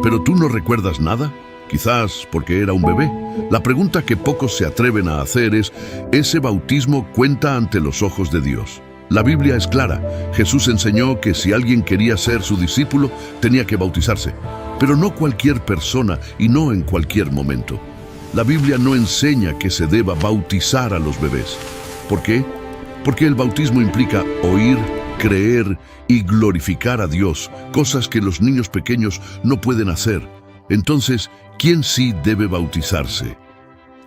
¿Pero tú no recuerdas nada? Quizás porque era un bebé. La pregunta que pocos se atreven a hacer es, ¿ese bautismo cuenta ante los ojos de Dios? La Biblia es clara. Jesús enseñó que si alguien quería ser su discípulo, tenía que bautizarse. Pero no cualquier persona y no en cualquier momento. La Biblia no enseña que se deba bautizar a los bebés. ¿Por qué? Porque el bautismo implica oír, creer y glorificar a Dios, cosas que los niños pequeños no pueden hacer. Entonces, ¿quién sí debe bautizarse?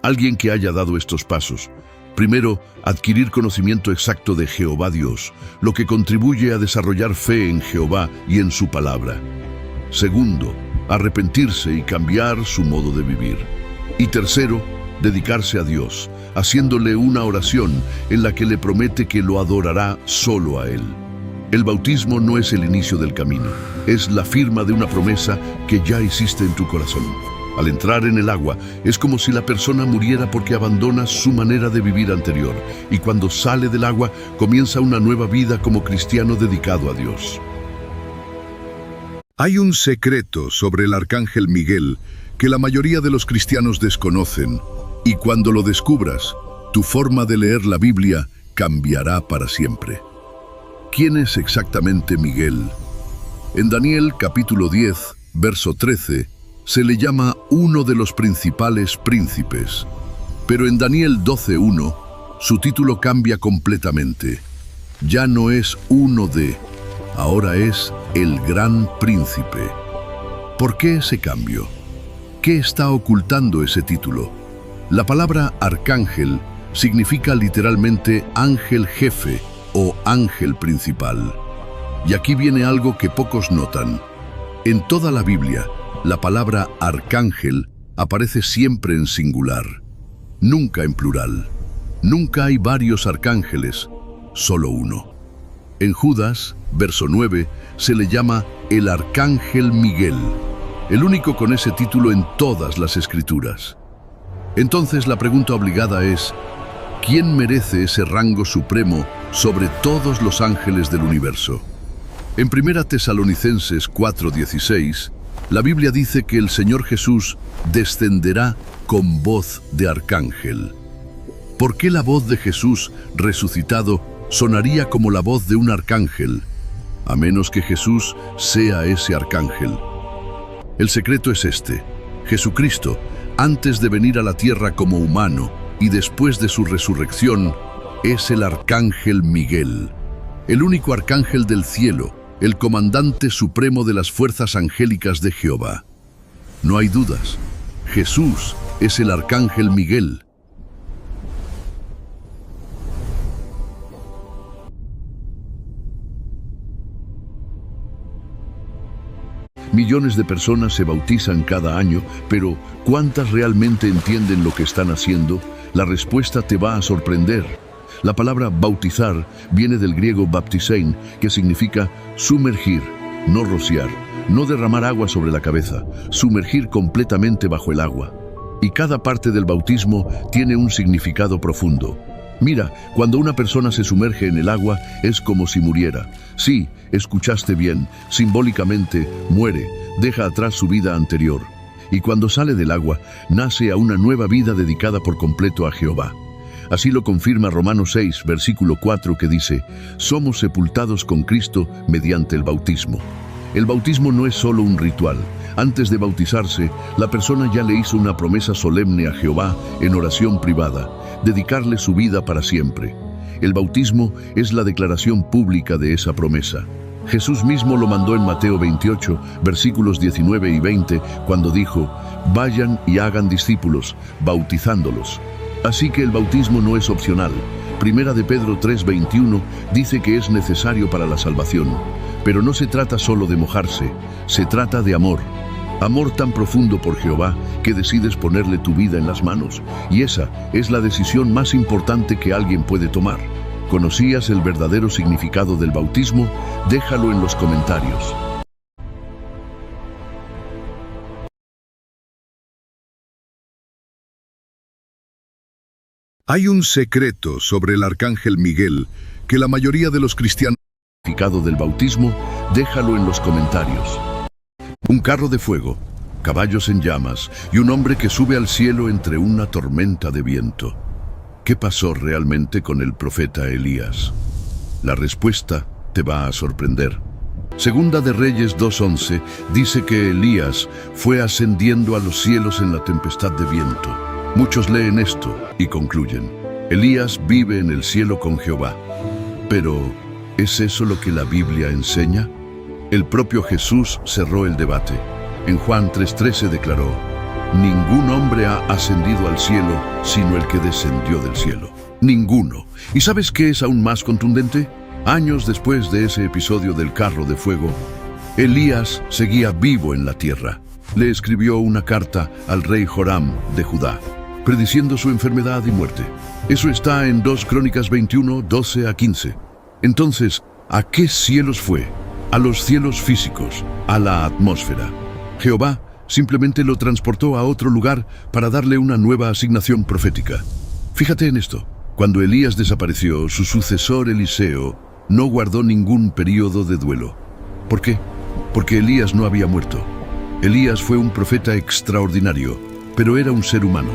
Alguien que haya dado estos pasos. Primero, adquirir conocimiento exacto de Jehová Dios, lo que contribuye a desarrollar fe en Jehová y en su palabra. Segundo, arrepentirse y cambiar su modo de vivir. Y tercero, dedicarse a Dios, haciéndole una oración en la que le promete que lo adorará solo a Él. El bautismo no es el inicio del camino, es la firma de una promesa que ya hiciste en tu corazón. Al entrar en el agua, es como si la persona muriera porque abandona su manera de vivir anterior, y cuando sale del agua, comienza una nueva vida como cristiano dedicado a Dios. Hay un secreto sobre el arcángel Miguel que la mayoría de los cristianos desconocen, y cuando lo descubras, tu forma de leer la Biblia cambiará para siempre. ¿Quién es exactamente Miguel? En Daniel capítulo 10, verso 13, se le llama uno de los principales príncipes. Pero en Daniel 12:1, su título cambia completamente. Ya no es uno de, ahora es el gran príncipe. ¿Por qué ese cambio? ¿Qué está ocultando ese título? La palabra arcángel significa literalmente ángel jefe o ángel principal. Y aquí viene algo que pocos notan. En toda la Biblia, la palabra arcángel aparece siempre en singular, nunca en plural. Nunca hay varios arcángeles, solo uno. En Judas, verso 9, se le llama el arcángel Miguel, el único con ese título en todas las Escrituras. Entonces la pregunta obligada es, ¿quién merece ese rango supremo sobre todos los ángeles del universo? En 1 Tesalonicenses 4:16, la Biblia dice que el Señor Jesús descenderá con voz de arcángel. ¿Por qué la voz de Jesús resucitado sonaría como la voz de un arcángel, a menos que Jesús sea ese arcángel? El secreto es este: Jesucristo, antes de venir a la tierra como humano y después de su resurrección, es el arcángel Miguel, el único arcángel del cielo, el comandante supremo de las fuerzas angélicas de Jehová. No hay dudas, Jesús es el arcángel Miguel. Millones de personas se bautizan cada año, pero ¿cuántas realmente entienden lo que están haciendo? La respuesta te va a sorprender. La palabra bautizar viene del griego baptisein, que significa sumergir, no rociar, no derramar agua sobre la cabeza, sumergir completamente bajo el agua. Y cada parte del bautismo tiene un significado profundo. Mira, cuando una persona se sumerge en el agua, es como si muriera. Sí, escuchaste bien, simbólicamente muere, deja atrás su vida anterior. Y cuando sale del agua, nace a una nueva vida dedicada por completo a Jehová. Así lo confirma Romanos 6, versículo 4, que dice, somos sepultados con Cristo mediante el bautismo. El bautismo no es solo un ritual. Antes de bautizarse, la persona ya le hizo una promesa solemne a Jehová en oración privada, dedicarle su vida para siempre. El bautismo es la declaración pública de esa promesa. Jesús mismo lo mandó en Mateo 28, versículos 19 y 20, cuando dijo, vayan y hagan discípulos, bautizándolos. Así que el bautismo no es opcional. Primera de Pedro 3:21 dice que es necesario para la salvación. Pero no se trata solo de mojarse, se trata de amor. Amor tan profundo por Jehová que decides ponerle tu vida en las manos. Y esa es la decisión más importante que alguien puede tomar. ¿Conocías el verdadero significado del bautismo? Déjalo en los comentarios. Hay un secreto sobre el arcángel Miguel que la mayoría de los cristianos... Significado del bautismo, déjalo en los comentarios. Un carro de fuego, caballos en llamas y un hombre que sube al cielo entre una tormenta de viento. ¿Qué pasó realmente con el profeta Elías? La respuesta te va a sorprender. Segunda de Reyes 2:11 dice que Elías fue ascendiendo a los cielos en la tempestad de viento. Muchos leen esto y concluyen: Elías vive en el cielo con Jehová. Pero, ¿es eso lo que la Biblia enseña? El propio Jesús cerró el debate. En Juan 3:13 declaró: ningún hombre ha ascendido al cielo sino el que descendió del cielo. Ninguno. ¿Y sabes qué es aún más contundente? Años después de ese episodio del carro de fuego, Elías seguía vivo en la tierra. Le escribió una carta al rey Joram de Judá, prediciendo su enfermedad y muerte. Eso está en 2 Crónicas 21, 12 a 15. Entonces, ¿a qué cielos fue? A los cielos físicos, a la atmósfera. Jehová simplemente lo transportó a otro lugar para darle una nueva asignación profética. Fíjate en esto. Cuando Elías desapareció, su sucesor Eliseo no guardó ningún período de duelo. ¿Por qué? Porque Elías no había muerto. Elías fue un profeta extraordinario, pero era un ser humano.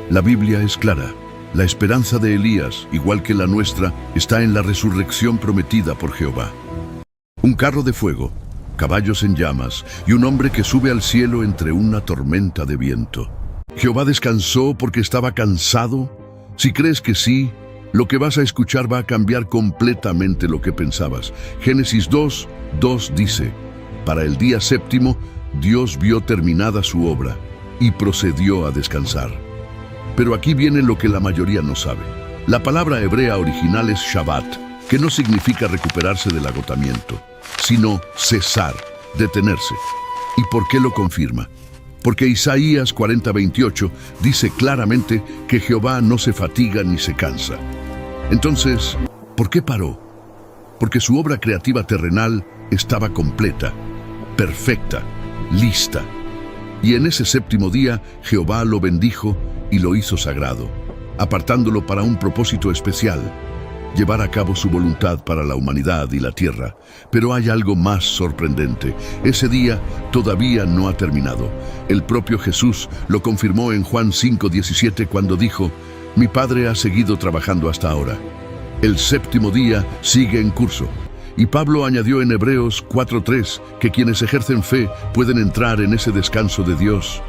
La Biblia es clara. La esperanza de Elías, igual que la nuestra, está en la resurrección prometida por Jehová. Un carro de fuego, caballos en llamas y un hombre que sube al cielo entre una tormenta de viento. ¿Jehová descansó porque estaba cansado? Si crees que sí, lo que vas a escuchar va a cambiar completamente lo que pensabas. Génesis 2:2 dice: para el día séptimo, Dios vio terminada su obra y procedió a descansar. Pero aquí viene lo que la mayoría no sabe. La palabra hebrea original es Shabbat, que no significa recuperarse del agotamiento, sino cesar, detenerse. ¿Y por qué lo confirma? Porque Isaías 40:28 dice claramente que Jehová no se fatiga ni se cansa. Entonces, ¿por qué paró? Porque su obra creativa terrenal estaba completa, perfecta, lista. Y en ese séptimo día, Jehová lo bendijo y lo hizo sagrado, apartándolo para un propósito especial: llevar a cabo su voluntad para la humanidad y la tierra. Pero hay algo más sorprendente. Ese día todavía no ha terminado. El propio Jesús lo confirmó en Juan 5:17 cuando dijo: mi Padre ha seguido trabajando hasta ahora. El séptimo día sigue en curso. Y Pablo añadió en Hebreos 4:3 que quienes ejercen fe pueden entrar en ese descanso de Dios,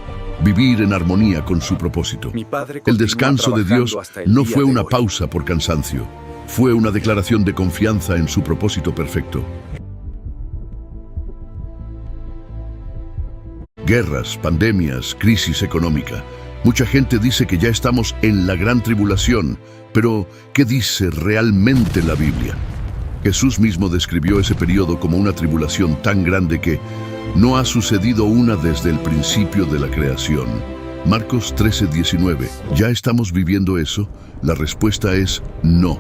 vivir en armonía con su propósito. El descanso de Dios no fue una pausa por cansancio. Fue una declaración de confianza en su propósito perfecto. Guerras, pandemias, crisis económica. Mucha gente dice que ya estamos en la gran tribulación, pero ¿qué dice realmente la Biblia? Jesús mismo describió ese periodo como una tribulación tan grande que no ha sucedido una desde el principio de la creación. Marcos 13:19. ¿Ya estamos viviendo eso? La respuesta es no.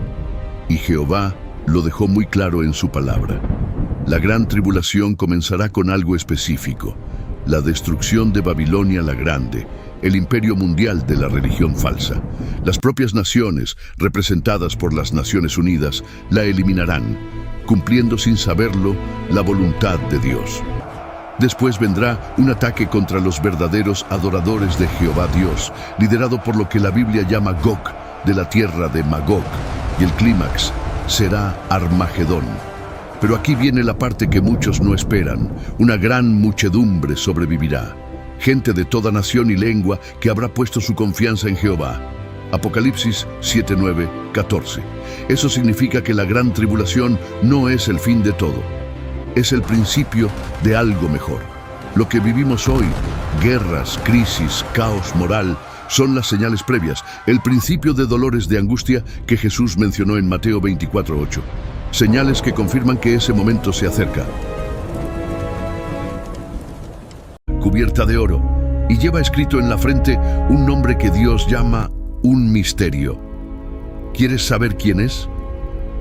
Y Jehová lo dejó muy claro en su palabra. La gran tribulación comenzará con algo específico: la destrucción de Babilonia la Grande, el imperio mundial de la religión falsa. Las propias naciones, representadas por las Naciones Unidas, la eliminarán, cumpliendo sin saberlo la voluntad de Dios. Después vendrá un ataque contra los verdaderos adoradores de Jehová Dios, liderado por lo que la Biblia llama Gog, de la tierra de Magog, y el clímax será Armagedón. Pero aquí viene la parte que muchos no esperan: una gran muchedumbre sobrevivirá. Gente de toda nación y lengua que habrá puesto su confianza en Jehová. Apocalipsis 7:9-14. Eso significa que la gran tribulación no es el fin de todo. Es el principio de algo mejor. Lo que vivimos hoy, guerras, crisis, caos moral, son las señales previas, el principio de dolores de angustia que Jesús mencionó en Mateo 24:8. Señales que confirman que ese momento se acerca. Cubierta de oro, y lleva escrito en la frente un nombre que Dios llama un misterio. ¿Quieres saber quién es?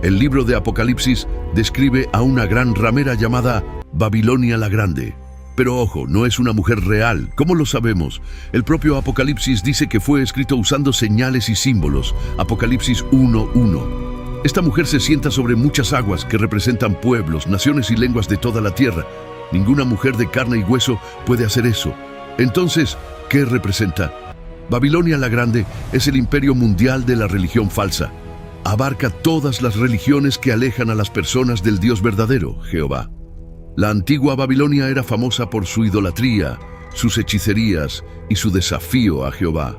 El libro de Apocalipsis describe a una gran ramera llamada Babilonia la Grande. Pero ojo, no es una mujer real. ¿Cómo lo sabemos? El propio Apocalipsis dice que fue escrito usando señales y símbolos. Apocalipsis 1:1. Esta mujer se sienta sobre muchas aguas que representan pueblos, naciones y lenguas de toda la tierra. Ninguna mujer de carne y hueso puede hacer eso. Entonces, ¿qué representa? Babilonia la Grande es el imperio mundial de la religión falsa. Abarca todas las religiones que alejan a las personas del Dios verdadero, Jehová. La antigua Babilonia era famosa por su idolatría, sus hechicerías y su desafío a Jehová.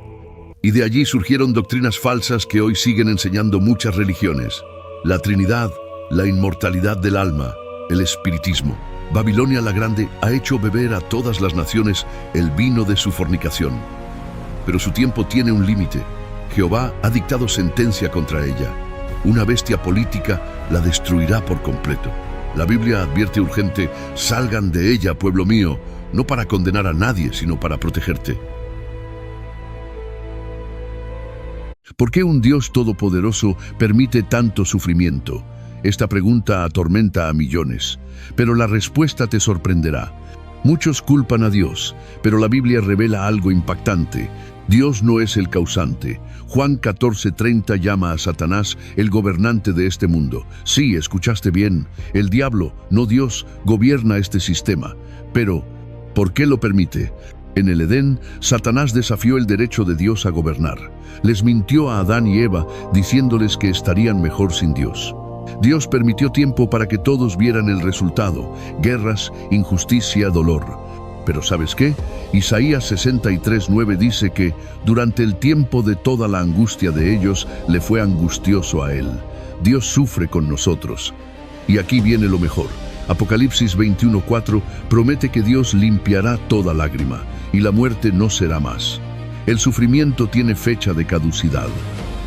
Y de allí surgieron doctrinas falsas que hoy siguen enseñando muchas religiones. La Trinidad, la inmortalidad del alma, el espiritismo. Babilonia la Grande ha hecho beber a todas las naciones el vino de su fornicación. Pero su tiempo tiene un límite. Jehová ha dictado sentencia contra ella. Una bestia política la destruirá por completo. La Biblia advierte urgente: salgan de ella, pueblo mío, no para condenar a nadie, sino para protegerte. ¿Por qué un Dios todopoderoso permite tanto sufrimiento? Esta pregunta atormenta a millones, pero la respuesta te sorprenderá. Muchos culpan a Dios, pero la Biblia revela algo impactante. Dios no es el causante. Juan 14:30 llama a Satanás el gobernante de este mundo. Sí, escuchaste bien. El diablo, no Dios, gobierna este sistema. Pero, ¿por qué lo permite? En el Edén, Satanás desafió el derecho de Dios a gobernar. Les mintió a Adán y Eva diciéndoles que estarían mejor sin Dios. Dios permitió tiempo para que todos vieran el resultado: guerras, injusticia, dolor. Pero ¿sabes qué? Isaías 63:9 dice que durante el tiempo de toda la angustia de ellos le fue angustioso a él. Dios sufre con nosotros. Y aquí viene lo mejor. Apocalipsis 21:4 promete que Dios limpiará toda lágrima y la muerte no será más. El sufrimiento tiene fecha de caducidad.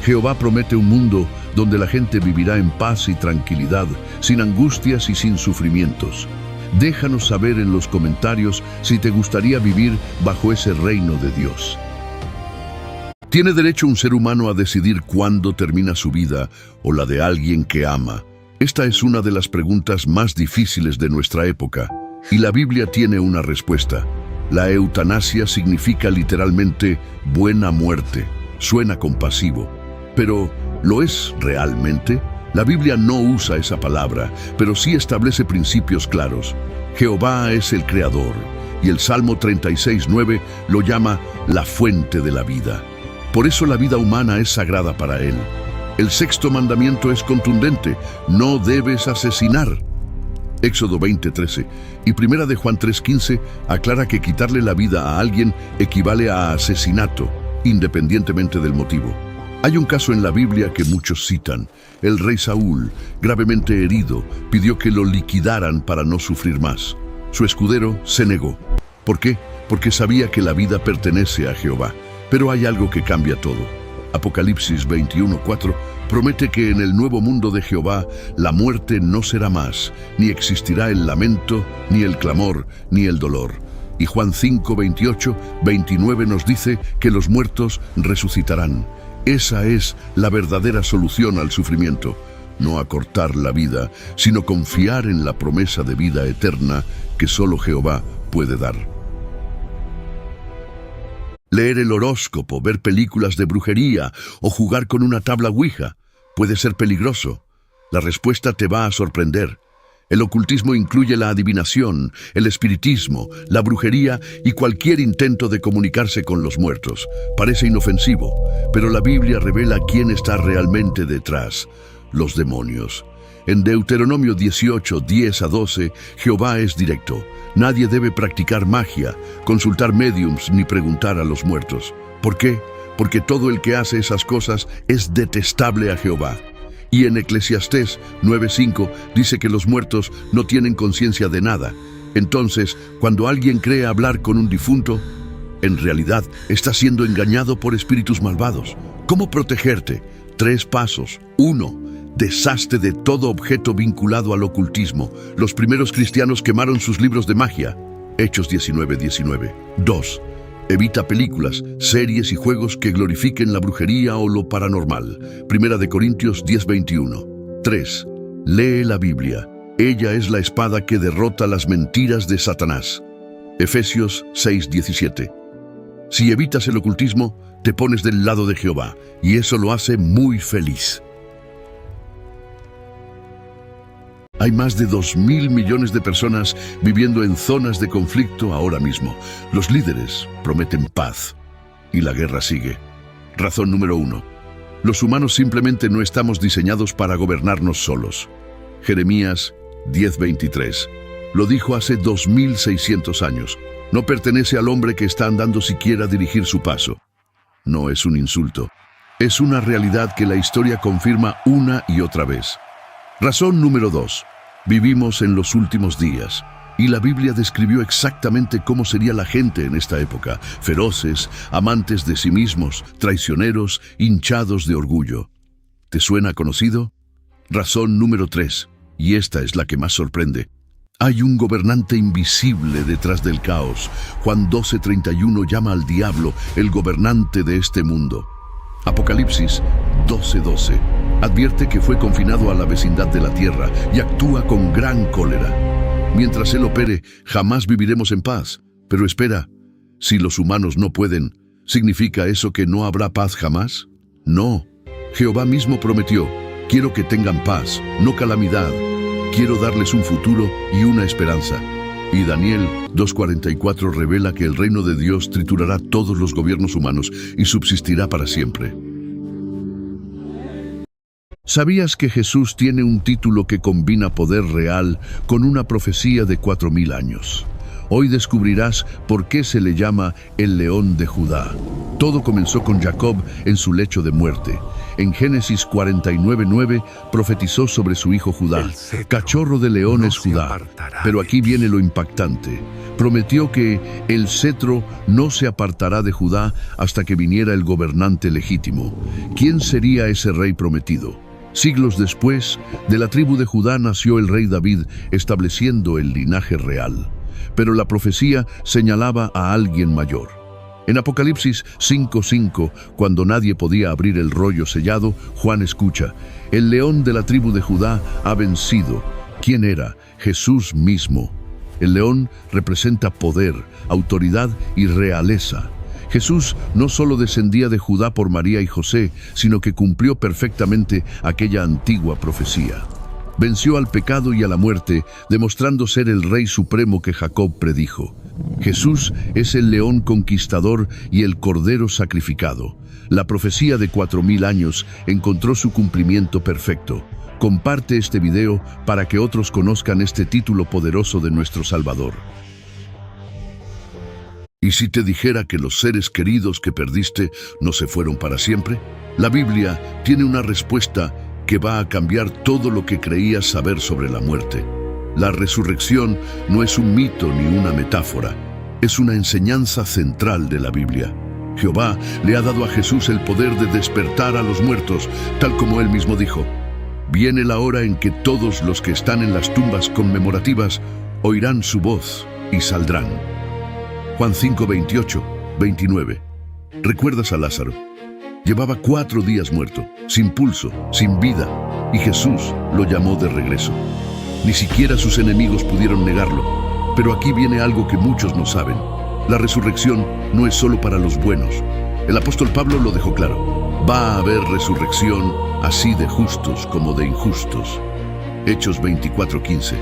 Jehová promete un mundo donde la gente vivirá en paz y tranquilidad, sin angustias y sin sufrimientos. Déjanos saber en los comentarios si te gustaría vivir bajo ese reino de Dios. ¿Tiene derecho un ser humano a decidir cuándo termina su vida o la de alguien que ama? Esta es una de las preguntas más difíciles de nuestra época, y la Biblia tiene una respuesta. La eutanasia significa literalmente buena muerte. Suena compasivo, pero ¿lo es realmente? La Biblia no usa esa palabra, pero sí establece principios claros. Jehová es el Creador, y el Salmo 36:9 lo llama la fuente de la vida. Por eso la vida humana es sagrada para Él. El sexto mandamiento es contundente: no debes asesinar. Éxodo 20:13 y Primera de Juan 3:15 aclara que quitarle la vida a alguien equivale a asesinato, independientemente del motivo. Hay un caso en la Biblia que muchos citan. El rey Saúl, gravemente herido, pidió que lo liquidaran para no sufrir más. Su escudero se negó. ¿Por qué? Porque sabía que la vida pertenece a Jehová. Pero hay algo que cambia todo. Apocalipsis 21:4 promete que en el nuevo mundo de Jehová la muerte no será más, ni existirá el lamento, ni el clamor, ni el dolor. Y Juan 5:28-29 nos dice que los muertos resucitarán. Esa es la verdadera solución al sufrimiento. No acortar la vida, sino confiar en la promesa de vida eterna que solo Jehová puede dar. Leer el horóscopo, ver películas de brujería o jugar con una tabla Ouija puede ser peligroso. La respuesta te va a sorprender. El ocultismo incluye la adivinación, el espiritismo, la brujería y cualquier intento de comunicarse con los muertos. Parece inofensivo, pero la Biblia revela quién está realmente detrás: los demonios. En Deuteronomio 18:10-12, Jehová es directo. Nadie debe practicar magia, consultar médiums ni preguntar a los muertos. ¿Por qué? Porque todo el que hace esas cosas es detestable a Jehová. Y en Eclesiastés 9:5 dice que los muertos no tienen conciencia de nada. Entonces, cuando alguien cree hablar con un difunto, en realidad está siendo engañado por espíritus malvados. ¿Cómo protegerte? 3 pasos. 1. Deshazte de todo objeto vinculado al ocultismo. Los primeros cristianos quemaron sus libros de magia. Hechos 19:19. 2. Evita películas, series y juegos que glorifiquen la brujería o lo paranormal. Primera de Corintios 10:21. 3. Lee la Biblia. Ella es la espada que derrota las mentiras de Satanás. Efesios 6:17. Si evitas el ocultismo, te pones del lado de Jehová, y eso lo hace muy feliz. Hay más de 2.000 millones de personas viviendo en zonas de conflicto ahora mismo. Los líderes prometen paz y la guerra sigue. Razón número 1. Los humanos simplemente no estamos diseñados para gobernarnos solos. Jeremías 10:23. Lo dijo hace 2600 años. No pertenece al hombre que está andando siquiera a dirigir su paso. No es un insulto. Es una realidad que la historia confirma una y otra vez. Razón número 2. Vivimos en los últimos días. Y la Biblia describió exactamente cómo sería la gente en esta época: feroces, amantes de sí mismos, traicioneros, hinchados de orgullo. ¿Te suena conocido? Razón número 3, y esta es la que más sorprende. Hay un gobernante invisible detrás del caos. Juan 12:31 llama al diablo el gobernante de este mundo. Apocalipsis 12:12 advierte que fue confinado a la vecindad de la tierra y actúa con gran cólera. Mientras él opere, jamás viviremos en paz. Pero espera, si los humanos no pueden, ¿significa eso que no habrá paz jamás? No. Jehová mismo prometió: quiero que tengan paz, no calamidad. Quiero darles un futuro y una esperanza. Y Daniel 2:44 revela que el reino de Dios triturará todos los gobiernos humanos y subsistirá para siempre. ¿Sabías que Jesús tiene un título que combina poder real con una profecía de 4000 años? Hoy descubrirás por qué se le llama el León de Judá. Todo comenzó con Jacob en su lecho de muerte. En Génesis 49:9 profetizó sobre su hijo Judá. Cachorro de león es Judá. Pero aquí viene lo impactante. Prometió que el cetro no se apartará de Judá hasta que viniera el gobernante legítimo. ¿Quién sería ese rey prometido? Siglos después, de la tribu de Judá nació el rey David, estableciendo el linaje real. Pero la profecía señalaba a alguien mayor. En Apocalipsis 5:5, cuando nadie podía abrir el rollo sellado, Juan escucha: el león de la tribu de Judá ha vencido. ¿Quién era? Jesús mismo. El león representa poder, autoridad y realeza. Jesús no solo descendía de Judá por María y José, sino que cumplió perfectamente aquella antigua profecía. Venció al pecado y a la muerte, demostrando ser el Rey Supremo que Jacob predijo. Jesús es el león conquistador y el cordero sacrificado. La profecía de 4000 años encontró su cumplimiento perfecto. Comparte este video para que otros conozcan este título poderoso de nuestro Salvador. ¿Y si te dijera que los seres queridos que perdiste no se fueron para siempre? La Biblia tiene una respuesta que va a cambiar todo lo que creías saber sobre la muerte. La resurrección no es un mito ni una metáfora, es una enseñanza central de la Biblia. Jehová le ha dado a Jesús el poder de despertar a los muertos, tal como él mismo dijo: viene la hora en que todos los que están en las tumbas conmemorativas oirán su voz y saldrán. Juan 5:28, 29. ¿Recuerdas a Lázaro? Llevaba 4 días muerto, sin pulso, sin vida, y Jesús lo llamó de regreso. Ni siquiera sus enemigos pudieron negarlo. Pero aquí viene algo que muchos no saben. La resurrección no es solo para los buenos. El apóstol Pablo lo dejó claro: va a haber resurrección así de justos como de injustos. Hechos 24:15.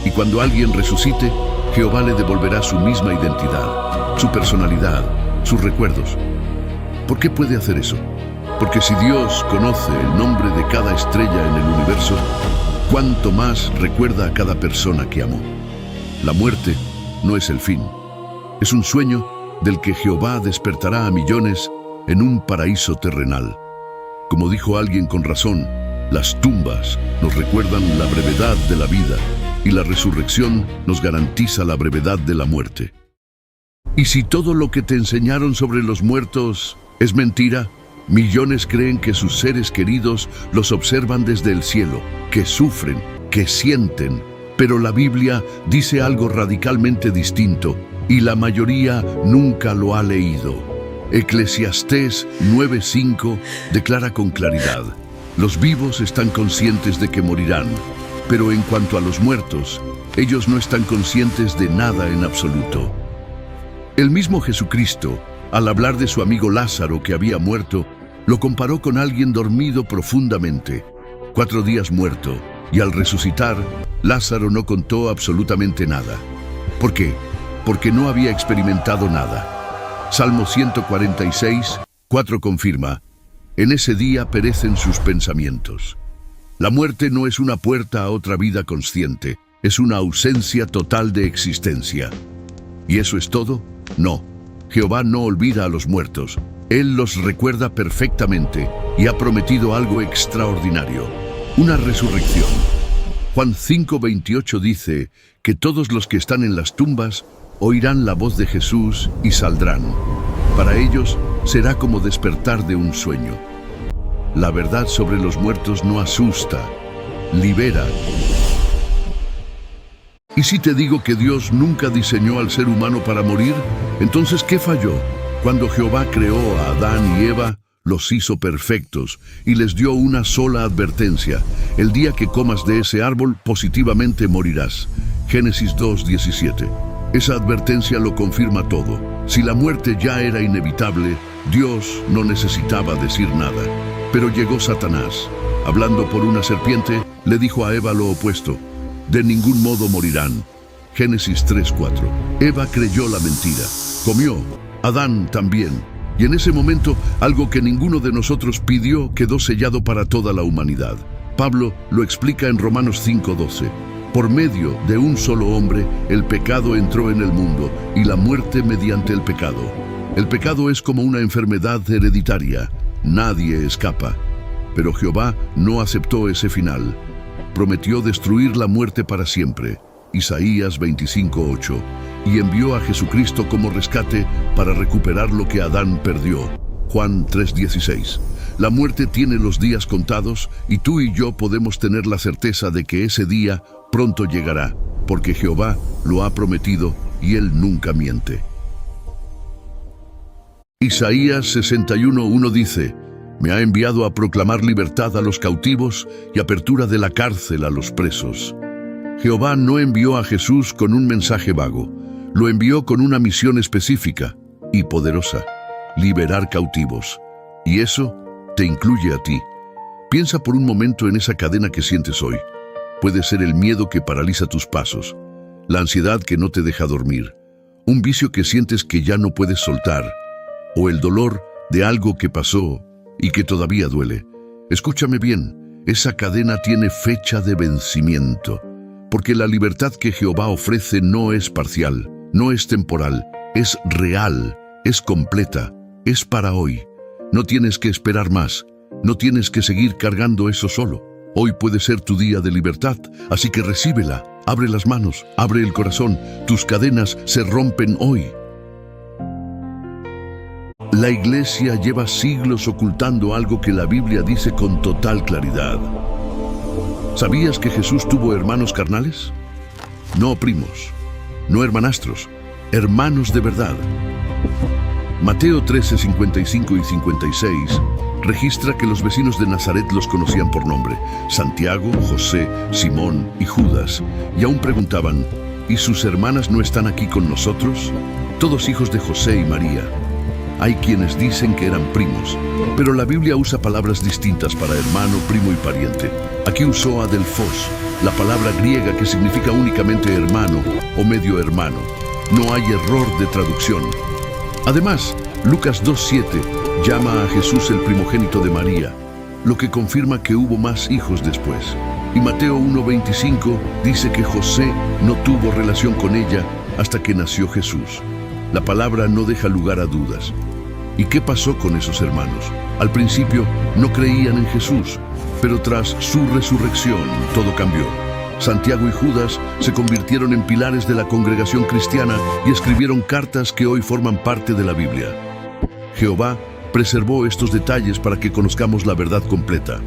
Y cuando alguien resucite, Jehová le devolverá su misma identidad, su personalidad, sus recuerdos. ¿Por qué puede hacer eso? Porque si Dios conoce el nombre de cada estrella en el universo, ¿cuánto más recuerda a cada persona que amó? La muerte no es el fin. Es un sueño del que Jehová despertará a millones en un paraíso terrenal. Como dijo alguien con razón, las tumbas nos recuerdan la brevedad de la vida y la resurrección nos garantiza la brevedad de la muerte. ¿Y si todo lo que te enseñaron sobre los muertos es mentira? Millones creen que sus seres queridos los observan desde el cielo, que sufren, que sienten. Pero la Biblia dice algo radicalmente distinto, y la mayoría nunca lo ha leído. Eclesiastés 9:5 declara con claridad: los vivos están conscientes de que morirán, pero en cuanto a los muertos, ellos no están conscientes de nada en absoluto. El mismo Jesucristo, al hablar de su amigo Lázaro que había muerto, lo comparó con alguien dormido profundamente. 4 días muerto, Y al resucitar, Lázaro no contó absolutamente nada. ¿Por qué? Porque no había experimentado nada. Salmo 146, 4 confirma: en ese día perecen sus pensamientos. La muerte no es una puerta a otra vida consciente, es una ausencia total de existencia. ¿Y eso es todo? No. Jehová no olvida a los muertos. Él los recuerda perfectamente y ha prometido algo extraordinario: una resurrección. Juan 5:28 dice que todos los que están en las tumbas oirán la voz de Jesús y saldrán. Para ellos será como despertar de un sueño. La verdad sobre los muertos no asusta, libera. ¿Y si te digo que Dios nunca diseñó al ser humano para morir? Entonces, ¿qué falló? Cuando Jehová creó a Adán y Eva, los hizo perfectos y les dio una sola advertencia: el día que comas de ese árbol, positivamente morirás. Génesis 2:17. Esa advertencia lo confirma todo. Si la muerte ya era inevitable, Dios no necesitaba decir nada. Pero llegó Satanás. Hablando por una serpiente, le dijo a Eva lo opuesto: de ningún modo morirán. Génesis 3:4. Eva creyó la mentira. Comió. Adán también. Y en ese momento, algo que ninguno de nosotros pidió quedó sellado para toda la humanidad. Pablo lo explica en Romanos 5:12. Por medio de un solo hombre, el pecado entró en el mundo, y la muerte mediante el pecado. El pecado es como una enfermedad hereditaria. Nadie escapa. Pero Jehová no aceptó ese final. Prometió destruir la muerte para siempre. Isaías 25:8. Y envió a Jesucristo como rescate para recuperar lo que Adán perdió. Juan 3:16. La muerte tiene los días contados, y tú y yo podemos tener la certeza de que ese día pronto llegará, porque Jehová lo ha prometido y Él nunca miente. Isaías 61:1 dice: me ha enviado a proclamar libertad a los cautivos y apertura de la cárcel a los presos. Jehová no envió a Jesús con un mensaje vago, lo envió con una misión específica y poderosa: liberar cautivos. Y eso te incluye a ti. Piensa por un momento en esa cadena que sientes hoy. Puede ser el miedo que paraliza tus pasos, la ansiedad que no te deja dormir, un vicio que sientes que ya no puedes soltar, o el dolor de algo que pasó y que todavía duele. Escúchame bien, esa cadena tiene fecha de vencimiento, porque la libertad que Jehová ofrece no es parcial, no es temporal, es real, es completa, es para hoy. No tienes que esperar más, no tienes que seguir cargando eso solo. Hoy puede ser tu día de libertad, así que recíbela. Abre las manos, abre el corazón, tus cadenas se rompen hoy. La iglesia lleva siglos ocultando algo que la Biblia dice con total claridad. ¿Sabías que Jesús tuvo hermanos carnales? No primos, no hermanastros, hermanos de verdad. Mateo 13:55 y 56 registra que los vecinos de Nazaret los conocían por nombre: Santiago, José, Simón y Judas, y aún preguntaban: ¿y sus hermanas no están aquí con nosotros? Todos hijos de José y María. Hay quienes dicen que eran primos, pero la Biblia usa palabras distintas para hermano, primo y pariente. Aquí usó adelphos, la palabra griega que significa únicamente hermano o medio hermano. No hay error de traducción. Además, Lucas 2:7 llama a Jesús el primogénito de María, lo que confirma que hubo más hijos después. Y Mateo 1:25 dice que José no tuvo relación con ella hasta que nació Jesús. La palabra no deja lugar a dudas. ¿Y qué pasó con esos hermanos? Al principio no creían en Jesús, pero tras su resurrección todo cambió. Santiago y Judas se convirtieron en pilares de la congregación cristiana y escribieron cartas que hoy forman parte de la Biblia. Jehová preservó estos detalles para que conozcamos la verdad completa.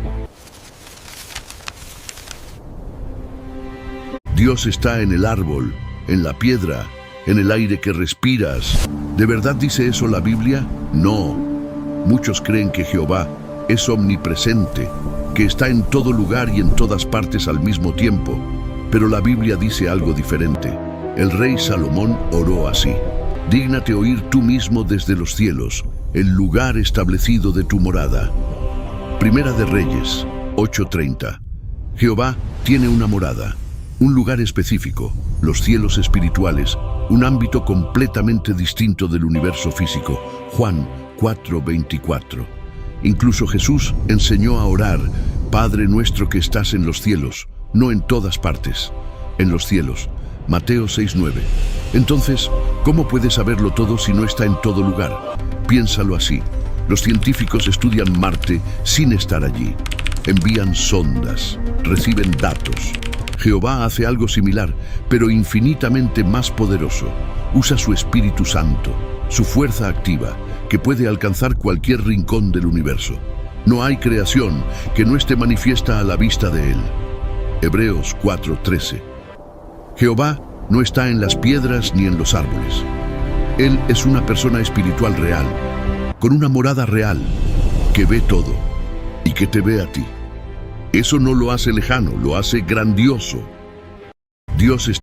Dios está en el árbol, en la piedra, en el aire que respiras. ¿De verdad dice eso la Biblia? No. Muchos creen que Jehová es omnipresente, que está en todo lugar y en todas partes al mismo tiempo. Pero la Biblia dice algo diferente. El rey Salomón oró así: dígnate oír tú mismo desde los cielos, el lugar establecido de tu morada. Primera de Reyes 8:30. Jehová tiene una morada, un lugar específico, los cielos espirituales, un ámbito completamente distinto del universo físico. Juan 4:24. Incluso Jesús enseñó a orar: Padre nuestro que estás en los cielos, no en todas partes, en los cielos. Mateo 6:9. Entonces, ¿cómo puede saberlo todo si no está en todo lugar? Piénsalo así. Los científicos estudian Marte sin estar allí. Envían sondas, reciben datos. Jehová hace algo similar, pero infinitamente más poderoso. Usa su Espíritu Santo, su fuerza activa, que puede alcanzar cualquier rincón del universo. No hay creación que no esté manifiesta a la vista de Él. Hebreos 4:13. Jehová no está en las piedras ni en los árboles. Él es una persona espiritual real, con una morada real, que ve todo y que te ve a ti. Eso no lo hace lejano, lo hace grandioso.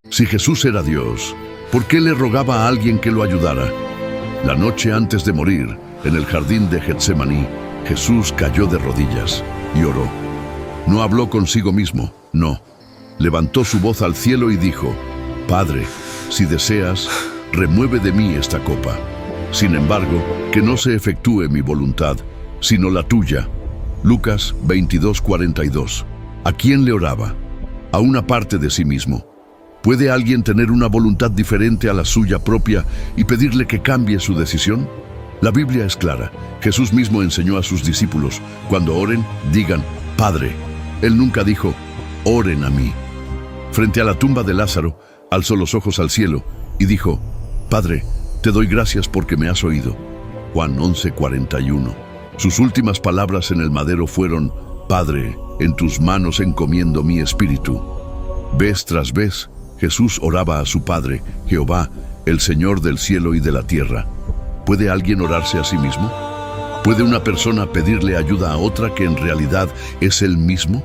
Si Jesús era Dios, ¿por qué le rogaba a alguien que lo ayudara? La noche antes de morir, en el jardín de Getsemaní, Jesús cayó de rodillas y oró. No habló consigo mismo, no. Levantó su voz al cielo y dijo: Padre, si deseas, remueve de mí esta copa. Sin embargo, que no se efectúe mi voluntad, sino la tuya. Lucas 22:42. ¿A quién le oraba? A una parte de sí mismo. ¿Puede alguien tener una voluntad diferente a la suya propia y pedirle que cambie su decisión? La Biblia es clara. Jesús mismo enseñó a sus discípulos: cuando oren, digan: Padre. Él nunca dijo: oren a mí. Frente a la tumba de Lázaro, alzó los ojos al cielo y dijo: Padre, te doy gracias porque me has oído. Juan 11:41. Sus últimas palabras en el madero fueron: Padre, en tus manos encomiendo mi espíritu. Vez tras vez, Jesús oraba a su Padre, Jehová, el Señor del cielo y de la tierra. ¿Puede alguien orarse a sí mismo? ¿Puede una persona pedirle ayuda a otra que en realidad es él mismo?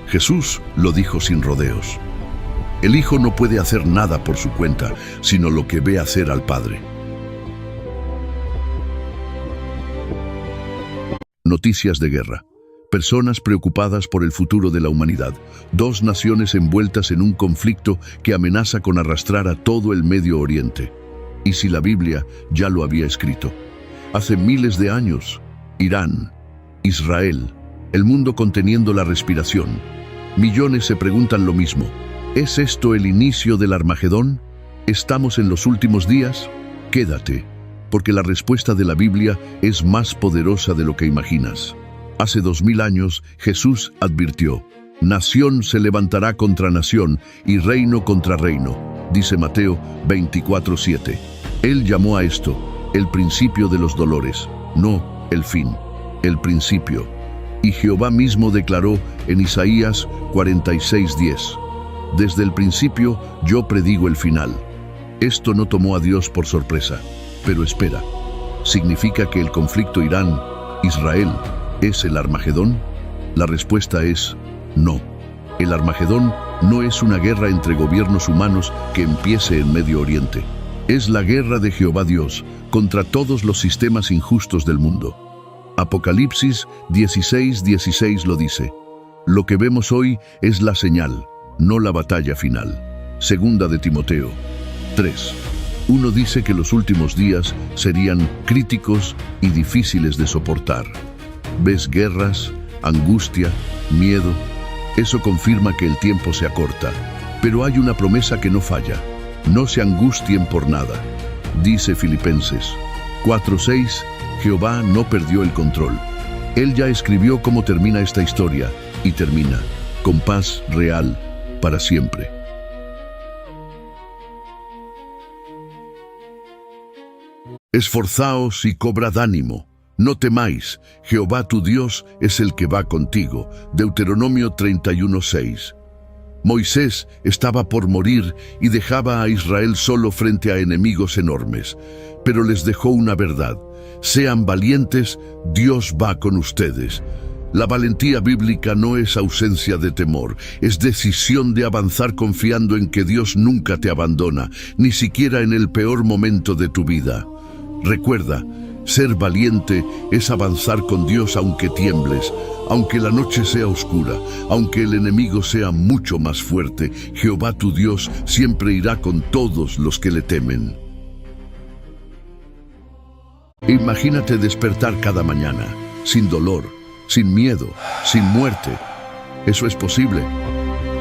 Jesús lo dijo sin rodeos. El Hijo no puede hacer nada por su cuenta, sino lo que ve hacer al Padre. Noticias de guerra. Personas preocupadas por el futuro de la humanidad. Dos naciones envueltas en un conflicto que amenaza con arrastrar a todo el Medio Oriente. ¿Y si la Biblia ya lo había escrito? Hace miles de años, Irán, Israel, el mundo conteniendo la respiración. Millones se preguntan lo mismo. ¿Es esto el inicio del Armagedón? ¿Estamos en los últimos días? Quédate, porque la respuesta de la Biblia es más poderosa de lo que imaginas. Hace 2000 años, Jesús advirtió: nación se levantará contra nación y reino contra reino, dice Mateo 24:7. Él llamó a esto el principio de los dolores, no el fin, el principio. Y Jehová mismo declaró en Isaías 46:10: desde el principio yo predigo el final. Esto no tomó a Dios por sorpresa. Pero espera, ¿significa que el conflicto Irán-Israel es el Armagedón? La respuesta es no. El Armagedón no es una guerra entre gobiernos humanos que empiece en Medio Oriente. Es la guerra de Jehová Dios contra todos los sistemas injustos del mundo. Apocalipsis 16:16 lo dice: lo que vemos hoy es la señal, no la batalla final. Segunda de Timoteo 3. Uno dice que los últimos días serían críticos y difíciles de soportar. ¿Ves guerras, angustia, miedo? Eso confirma que el tiempo se acorta. Pero hay una promesa que no falla: no se angustien por nada. Dice Filipenses 4:6, Jehová no perdió el control. Él ya escribió cómo termina esta historia, y termina con paz real para siempre. Esforzaos y cobrad ánimo. No temáis, Jehová tu Dios es el que va contigo. Deuteronomio 31:6. Moisés estaba por morir y dejaba a Israel solo frente a enemigos enormes, pero les dejó una verdad: sean valientes, Dios va con ustedes. La valentía bíblica no es ausencia de temor, es decisión de avanzar confiando en que Dios nunca te abandona, ni siquiera en el peor momento de tu vida. Recuerda, Ser valiente es avanzar con Dios aunque tiembles, aunque la noche sea oscura, aunque el enemigo sea mucho más fuerte. Jehová tu Dios siempre irá con todos los que le temen. Imagínate despertar cada mañana, sin dolor, sin miedo, sin muerte. ¿Eso es posible?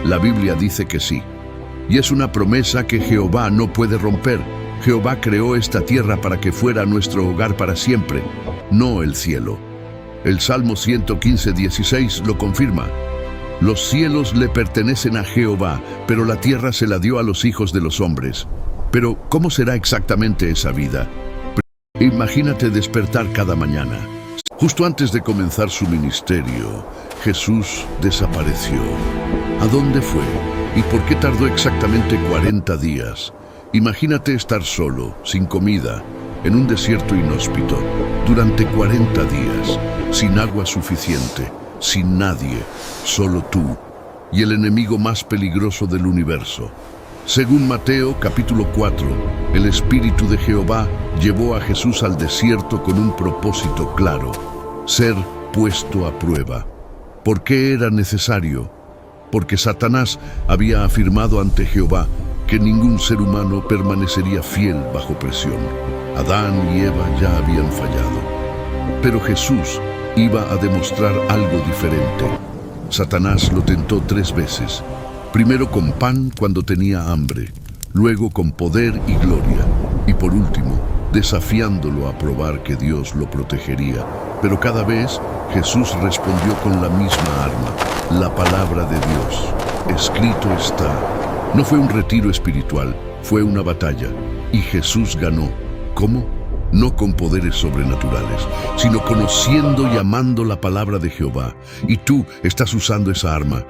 La Biblia dice que sí. Y es una promesa que Jehová no puede romper. Jehová creó esta tierra para que fuera nuestro hogar para siempre, no el cielo. El Salmo 115:16 lo confirma. Los cielos le pertenecen a Jehová, pero la tierra se la dio a los hijos de los hombres. Pero, ¿cómo será exactamente esa vida? Imagínate despertar cada mañana. Justo antes de comenzar su ministerio, Jesús desapareció. ¿A dónde fue? ¿Y por qué tardó exactamente 40 días? Imagínate estar solo, sin comida, en un desierto inhóspito, durante 40 días, sin agua suficiente, sin nadie, solo tú, y el enemigo más peligroso del universo. Según Mateo capítulo 4, el Espíritu de Jehová llevó a Jesús al desierto con un propósito claro: ser puesto a prueba. ¿Por qué era necesario? Porque Satanás había afirmado ante Jehová que ningún ser humano permanecería fiel bajo presión. Adán y Eva ya habían fallado. Pero Jesús iba a demostrar algo diferente. Satanás lo tentó 3 veces. Primero con pan cuando tenía hambre, luego con poder y gloria, y por último, desafiándolo a probar que Dios lo protegería. Pero cada vez Jesús respondió con la misma arma, la palabra de Dios. Escrito está. No fue un retiro espiritual, fue una batalla, y Jesús ganó. ¿Cómo? No con poderes sobrenaturales, sino conociendo y amando la palabra de Jehová. Y tú estás usando esa arma.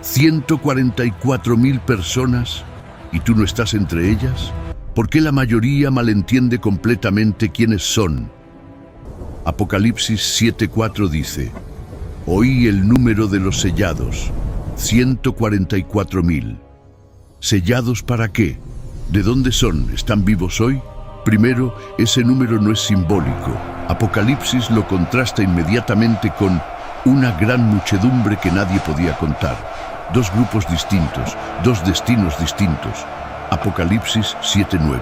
¿144,000 personas y tú no estás entre ellas? ¿Por qué la mayoría malentiende completamente quiénes son? Apocalipsis 7:4 dice: oí el número de los sellados, 144,000. ¿Sellados para qué? ¿De dónde son? ¿Están vivos hoy? Primero, ese número no es simbólico. Apocalipsis lo contrasta inmediatamente con una gran muchedumbre que nadie podía contar. 2 grupos distintos, 2 destinos distintos. Apocalipsis 7:9.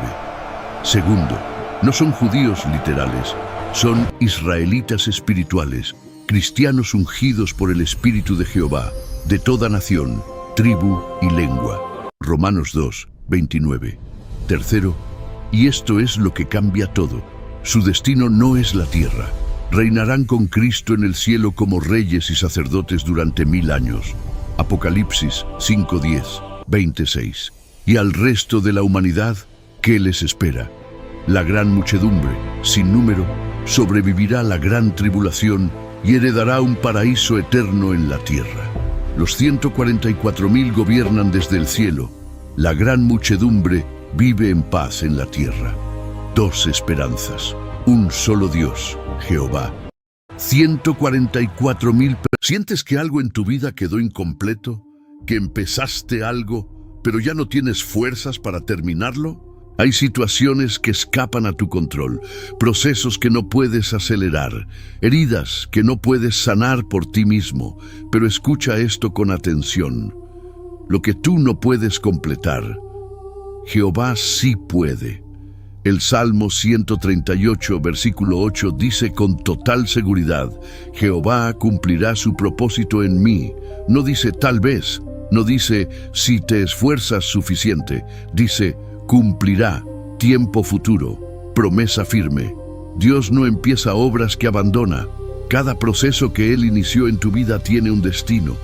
Segundo, no son judíos literales, son israelitas espirituales, cristianos ungidos por el Espíritu de Jehová, de toda nación, tribu y lengua. Romanos 2:29. Tercero, y esto es lo que cambia todo: su destino no es la tierra. Reinarán con Cristo en el cielo como reyes y sacerdotes durante 1000 años. Apocalipsis 5:10, 26. Y al resto de la humanidad, ¿qué les espera? La gran muchedumbre, sin número, sobrevivirá a la gran tribulación y heredará un paraíso eterno en la tierra. Los 144,000 gobiernan desde el cielo. La gran muchedumbre vive en paz en la tierra. 2 esperanzas, un solo Dios, Jehová. 144,000. ¿Sientes que algo en tu vida quedó incompleto? ¿Que empezaste algo, pero ya no tienes fuerzas para terminarlo? Hay situaciones que escapan a tu control, procesos que no puedes acelerar, heridas que no puedes sanar por ti mismo. Pero escucha esto con atención. Lo que tú no puedes completar, Jehová sí puede. El Salmo 138, versículo 8 dice con total seguridad: Jehová cumplirá su propósito en mí. No dice tal vez, no dice si te esfuerzas suficiente, dice cumplirá, tiempo futuro, promesa firme. Dios no empieza obras que abandona. Cada proceso que Él inició en tu vida tiene un destino.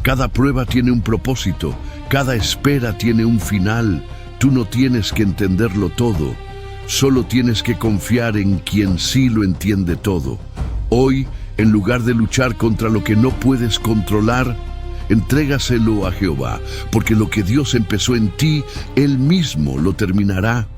Cada prueba tiene un propósito. Cada espera tiene un final. Tú no tienes que entenderlo todo. Solo tienes que confiar en quien sí lo entiende todo. Hoy, en lugar de luchar contra lo que no puedes controlar, entrégaselo a Jehová, porque lo que Dios empezó en ti, Él mismo lo terminará.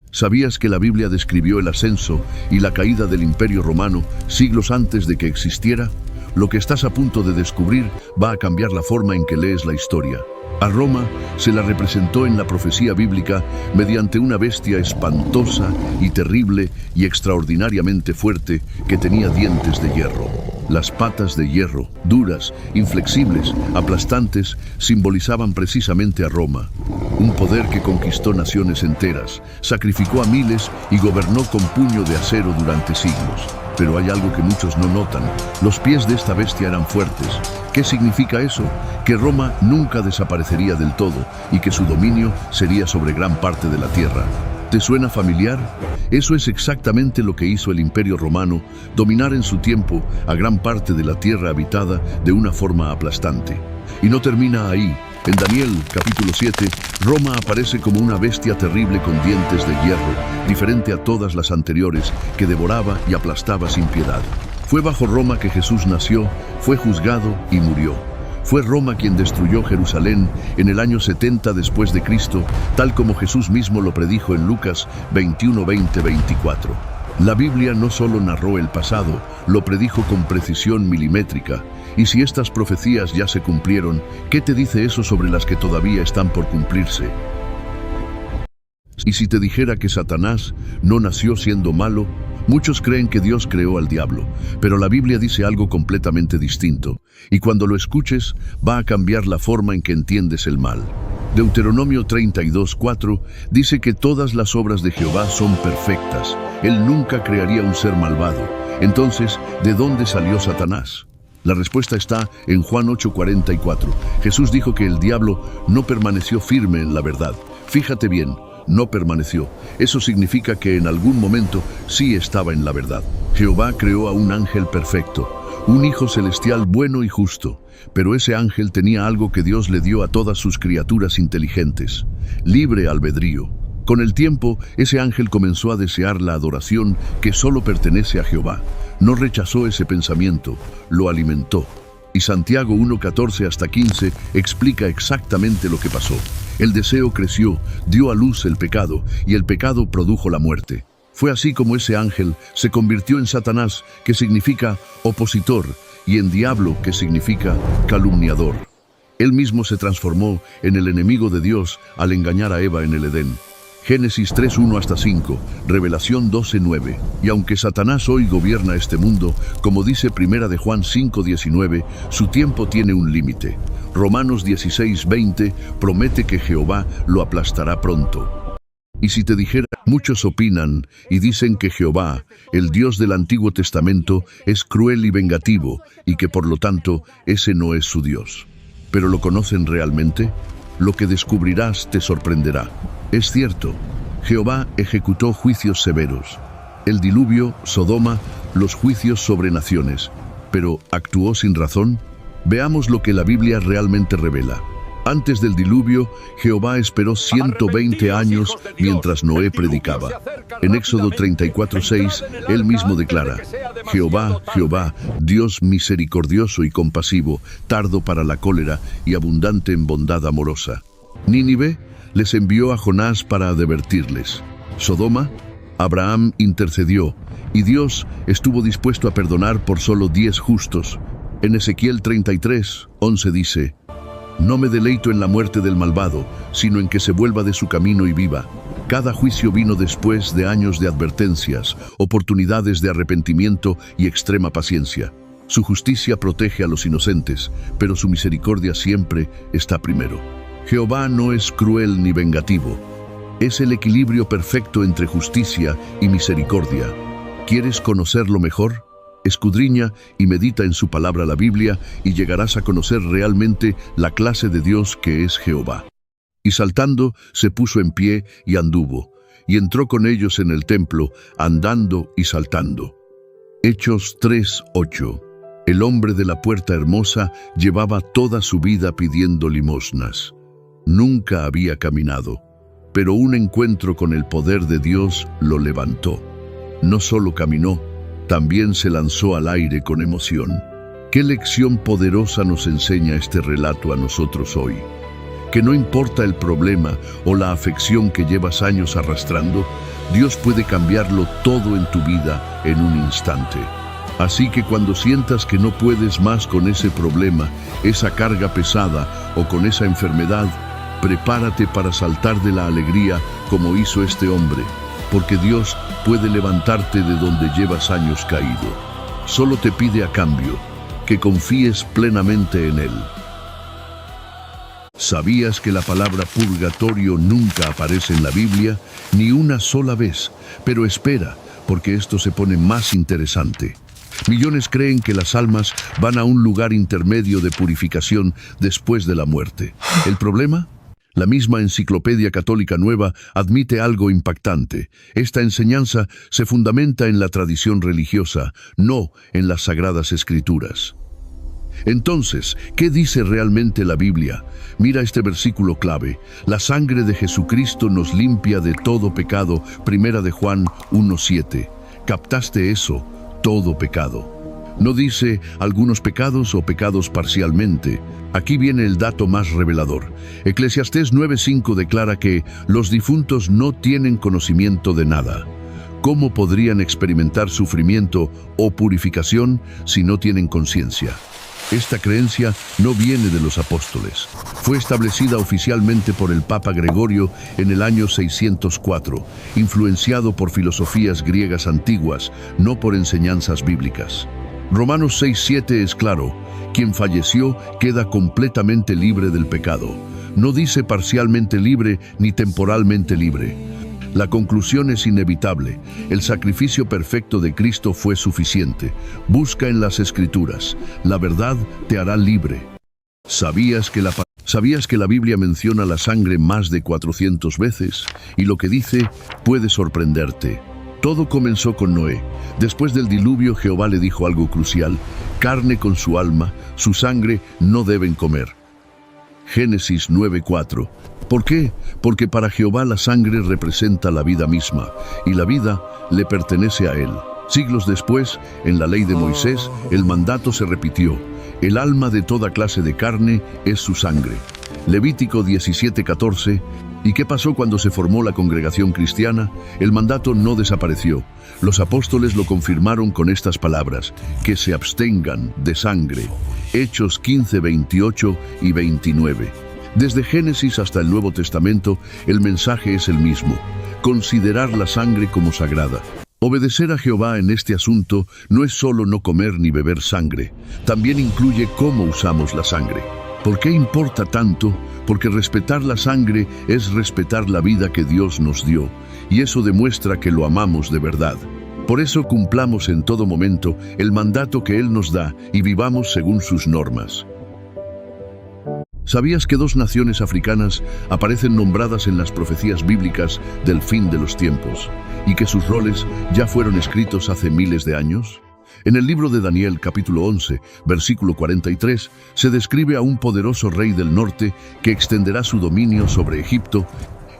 ¿Sabías que la Biblia describió el ascenso y la caída del Imperio Romano siglos antes de que existiera? Lo que estás a punto de descubrir va a cambiar la forma en que lees la historia. A Roma se la representó en la profecía bíblica mediante una bestia espantosa y terrible y extraordinariamente fuerte que tenía dientes de hierro. Las patas de hierro, duras, inflexibles, aplastantes, simbolizaban precisamente a Roma. Un poder que conquistó naciones enteras, sacrificó a miles y gobernó con puño de acero durante siglos. Pero hay algo que muchos no notan. Los pies de esta bestia eran fuertes. ¿Qué significa eso? Que Roma nunca desaparecería del todo y que su dominio sería sobre gran parte de la tierra. ¿Te suena familiar? Eso es exactamente lo que hizo el Imperio Romano, dominar en su tiempo a gran parte de la tierra habitada de una forma aplastante. Y no termina ahí. En Daniel, capítulo 7, Roma aparece como una bestia terrible con dientes de hierro, diferente a todas las anteriores, que devoraba y aplastaba sin piedad. Fue bajo Roma que Jesús nació, fue juzgado y murió. Fue Roma quien destruyó Jerusalén en el año 70 después de Cristo, tal como Jesús mismo lo predijo en Lucas 21, 20, 24. La Biblia no solo narró el pasado, lo predijo con precisión milimétrica. Y si estas profecías ya se cumplieron, ¿qué te dice eso sobre las que todavía están por cumplirse? Y si te dijera que Satanás no nació siendo malo, muchos creen que Dios creó al diablo, pero la Biblia dice algo completamente distinto, y cuando lo escuches, va a cambiar la forma en que entiendes el mal. Deuteronomio 32:4 dice que todas las obras de Jehová son perfectas. Él nunca crearía un ser malvado. Entonces, ¿de dónde salió Satanás? La respuesta está en Juan 8:44. Jesús dijo que el diablo no permaneció firme en la verdad. Fíjate bien, no permaneció. Eso significa que en algún momento sí estaba en la verdad. Jehová creó a un ángel perfecto, un hijo celestial bueno y justo. Pero ese ángel tenía algo que Dios le dio a todas sus criaturas inteligentes: libre albedrío. Con el tiempo, ese ángel comenzó a desear la adoración que solo pertenece a Jehová. No rechazó ese pensamiento, lo alimentó. Y Santiago 1:14 hasta 15 explica exactamente lo que pasó. El deseo creció, dio a luz el pecado, y el pecado produjo la muerte. Fue así como ese ángel se convirtió en Satanás, que significa opositor, y en diablo, que significa calumniador. Él mismo se transformó en el enemigo de Dios al engañar a Eva en el Edén. Génesis 3:1 hasta 5, Revelación 12:9. Y aunque Satanás hoy gobierna este mundo, como dice 1 de Juan 5:19, su tiempo tiene un límite. Romanos 16:20 promete que Jehová lo aplastará pronto. Y si te dijera, muchos opinan y dicen que Jehová, el Dios del Antiguo Testamento, es cruel y vengativo, y que por lo tanto ese no es su Dios. ¿Pero lo conocen realmente? Lo que descubrirás te sorprenderá. Es cierto, Jehová ejecutó juicios severos. El diluvio, Sodoma, los juicios sobre naciones. ¿Pero actuó sin razón? Veamos lo que la Biblia realmente revela. Antes del diluvio, Jehová esperó 120 años mientras Noé predicaba. En Éxodo 34:6, él mismo declara: Jehová, Jehová, Dios misericordioso y compasivo, tardo para la cólera y abundante en bondad amorosa. Nínive les envió a Jonás para advertirles. Sodoma, Abraham intercedió, y Dios estuvo dispuesto a perdonar por solo 10 justos. En Ezequiel 33:11 dice: No me deleito en la muerte del malvado, sino en que se vuelva de su camino y viva. Cada juicio vino después de años de advertencias, oportunidades de arrepentimiento y extrema paciencia. Su justicia protege a los inocentes, pero su misericordia siempre está primero. Jehová no es cruel ni vengativo. Es el equilibrio perfecto entre justicia y misericordia. ¿Quieres conocerlo mejor? Escudriña y medita en su palabra, la Biblia, y llegarás a conocer realmente la clase de Dios que es Jehová. Y saltando, se puso en pie y anduvo, y entró con ellos en el templo, andando y saltando. Hechos 3:8. El hombre de la puerta hermosa llevaba toda su vida pidiendo limosnas. Nunca había caminado, pero un encuentro con el poder de Dios lo levantó. No solo caminó, también se lanzó al aire con emoción. ¿Qué lección poderosa nos enseña este relato a nosotros hoy? Que no importa el problema o la afección que llevas años arrastrando, Dios puede cambiarlo todo en tu vida en un instante. Así que cuando sientas que no puedes más con ese problema, esa carga pesada o con esa enfermedad, prepárate para saltar de la alegría como hizo este hombre, porque Dios puede levantarte de donde llevas años caído. Solo te pide a cambio que confíes plenamente en Él. ¿Sabías que la palabra purgatorio nunca aparece en la Biblia, ni una sola vez? Pero espera, porque esto se pone más interesante. Millones creen que las almas van a un lugar intermedio de purificación después de la muerte. ¿El problema? La misma Enciclopedia Católica Nueva admite algo impactante. Esta enseñanza se fundamenta en la tradición religiosa, no en las Sagradas Escrituras. Entonces, ¿qué dice realmente la Biblia? Mira este versículo clave. La sangre de Jesucristo nos limpia de todo pecado. Primera de Juan 1:7. ¿Captaste eso? Todo pecado. No dice algunos pecados o pecados parcialmente. Aquí viene el dato más revelador. Eclesiastés 9:5 declara que los difuntos no tienen conocimiento de nada. ¿Cómo podrían experimentar sufrimiento o purificación si no tienen conciencia? Esta creencia no viene de los apóstoles. Fue establecida oficialmente por el Papa Gregorio en el año 604, influenciado por filosofías griegas antiguas, no por enseñanzas bíblicas. Romanos 6:7 es claro: quien falleció queda completamente libre del pecado. No dice parcialmente libre ni temporalmente libre. La conclusión es inevitable. El sacrificio perfecto de Cristo fue suficiente. Busca en las Escrituras. La verdad te hará libre. ¿Sabías que la Biblia menciona la sangre más de 400 veces? Y lo que dice puede sorprenderte. Todo comenzó con Noé. Después del diluvio, Jehová le dijo algo crucial: carne con su alma, su sangre no deben comer. Génesis 9:4. ¿Por qué? Porque para Jehová la sangre representa la vida misma, y la vida le pertenece a Él. Siglos después, en la ley de Moisés, el mandato se repitió: el alma de toda clase de carne es su sangre. Levítico 17:14. ¿Y qué pasó cuando se formó la congregación cristiana? El mandato no desapareció. Los apóstoles lo confirmaron con estas palabras: que se abstengan de sangre. Hechos 15:28 y 29. Desde Génesis hasta el Nuevo Testamento, el mensaje es el mismo: considerar la sangre como sagrada. Obedecer a Jehová en este asunto no es solo no comer ni beber sangre, también incluye cómo usamos la sangre. ¿Por qué importa tanto? Porque respetar la sangre es respetar la vida que Dios nos dio, y eso demuestra que lo amamos de verdad. Por eso cumplamos en todo momento el mandato que Él nos da y vivamos según sus normas. ¿Sabías que 2 naciones africanas aparecen nombradas en las profecías bíblicas del fin de los tiempos, y que sus roles ya fueron escritos hace miles de años? En el libro de Daniel, capítulo 11, versículo 43, se describe a un poderoso rey del norte que extenderá su dominio sobre Egipto,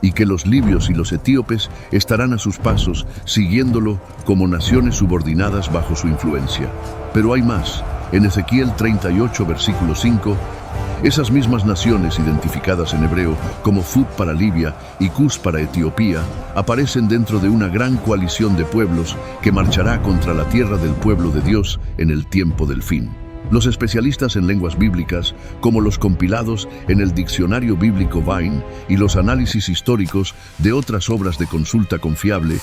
y que los libios y los etíopes estarán a sus pasos, siguiéndolo como naciones subordinadas bajo su influencia. Pero hay más. En Ezequiel 38, versículo 5, esas mismas naciones identificadas en hebreo como Fut para Libia y Cus para Etiopía aparecen dentro de una gran coalición de pueblos que marchará contra la tierra del pueblo de Dios en el tiempo del fin. Los especialistas en lenguas bíblicas, como los compilados en el Diccionario Bíblico Vine y los análisis históricos de otras obras de consulta confiable,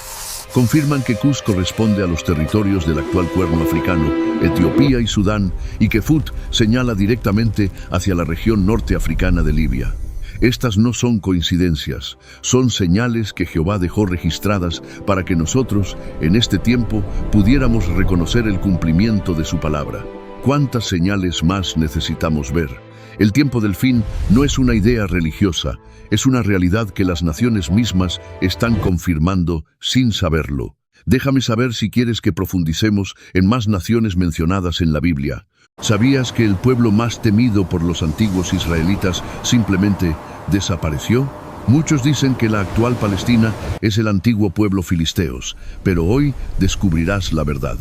confirman que Cus corresponde a los territorios del actual Cuerno africano, Etiopía y Sudán, y que Fut señala directamente hacia la región norte africana de Libia. Estas no son coincidencias, son señales que Jehová dejó registradas para que nosotros, en este tiempo, pudiéramos reconocer el cumplimiento de su palabra. ¿Cuántas señales más necesitamos ver? El tiempo del fin no es una idea religiosa, es una realidad que las naciones mismas están confirmando sin saberlo. Déjame saber si quieres que profundicemos en más naciones mencionadas en la Biblia. ¿Sabías que el pueblo más temido por los antiguos israelitas simplemente desapareció? Muchos dicen que la actual Palestina es el antiguo pueblo filisteos, pero hoy descubrirás la verdad.